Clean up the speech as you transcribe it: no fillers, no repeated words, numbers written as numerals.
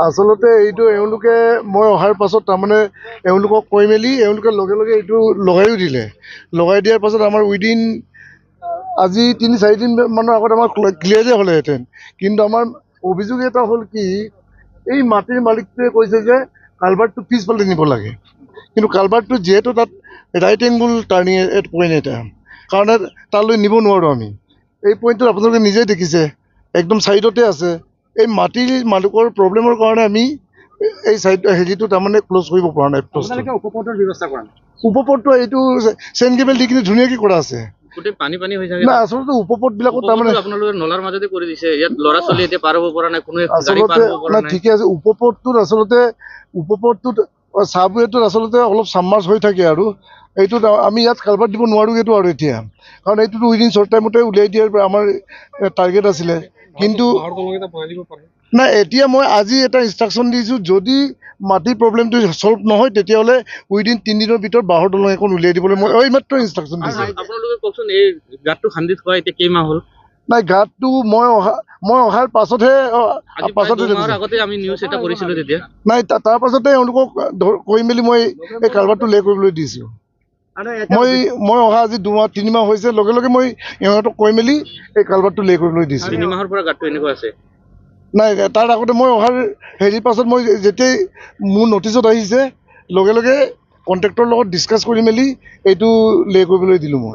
আচলতে এইটো এওঁলোকে মই অহাৰ পাছত তাৰমানে এওঁলোকক কৈ মেলি এওঁলোকে লগে লগে এইটো লগাইও দিলে। লগাই দিয়াৰ পাছত আমাৰ উইদিন আজি ৩-৪ দিন মানৰ আগত আমাৰ ক্লিয়াৰে হ'লেহেঁতেন। কিন্তু আমাৰ অভিযোগ এটা হ'ল কি, এই মাটিৰ মালিকটোৱে কৈছে যে কালভাৰ্টটো পিছফালে নিব লাগে। কিন্তু কালভাৰ্টটো যিহেতু তাত ৰাইট এংগুল টাৰ্ণিং পইণ্ট এটা, কাৰণে তালৈ নিব নোৱাৰোঁ আমি। এই পইণ্টটো আপোনালোকে নিজেই দেখিছে, একদম ছাইডতে আছে। এই মাটিৰ মালিকৰ প্ৰব্লেমৰ কাৰণে আমি এই চাইড হেৰিটো তাৰমানে ক্ল'জ কৰিব পৰা নাই। উপপথটো এইটো চেইন কেবল দি কিনে ধুনীয়াকৈ কৰা আছে। পানী পানী হৈ থাকে না, আচলতে উপপথবিলাকত তাৰমানে আপোনালোকে নলাৰ মাজতে কৰি দিছে। ইয়াত ল'ৰা ছোৱালী এতিয়া পাৰ হ'ব পৰা নাই, কোনো আচলতে না, ঠিকে আছে। উপপথটোত চাবৱেটোত আচলতে অলপ ছাবমাৰ্জ হৈ থাকে আৰু এইটোত আমি ইয়াত কালভাৰ্ট দিব নোৱাৰোঁ এইটো আৰু এতিয়া, কাৰণ এইটোতো উইদিন শ্বৰ্ট টাইমতে উলিয়াই দিয়াৰ আমাৰ টাৰ্গেট আছিলে। কিন্তু নাই, এতিয়া মই আজি এটা ইনষ্ট্ৰাকশ্যন দিছোঁ, যদি মাটিৰ প্ৰব্লেমটো ছল্ভ নহয় তেতিয়াহ'লে উইদিন 3 দিনৰ ভিতৰত বাঁহৰ দলং এখন উলিয়াই দিবলৈ মই এইমাত্ৰ ইনষ্ট্ৰাকশ্যন দিছোঁ। আপোনালোকে কওকচোন, এই গাঁতটো খান্দি থোৱা এতিয়া কেইমাহ হ'ল? নাই, গাঁতটো মই অহাৰ পাছতহে আগতে আমি নিউজ এটা কৰিছিলোঁ তেতিয়া। নাই, তাৰ পাছতে এওঁলোকক কৈ মেলি মই এই কালভাৰটো লে কৰিবলৈ দিছোঁ। মই অহা আজি 2-3 মাহ হৈছে, লগে লগে মই ইহঁতক কৈ মেলি এই কালভাৰটো লে কৰিবলৈ দিছোঁ। 3 মাহৰ পৰা গাঁতটো এনেকুৱা আছে? নাই, তাৰ আগতে মই অহাৰ হেৰিৰ পাছত মই যেতিয়াই মোৰ নটিচত আহিছে, লগে লগে কণ্ট্ৰেক্টৰৰ লগত ডিছকাছ কৰি মেলি এইটো লে কৰিবলৈ দিলোঁ মই।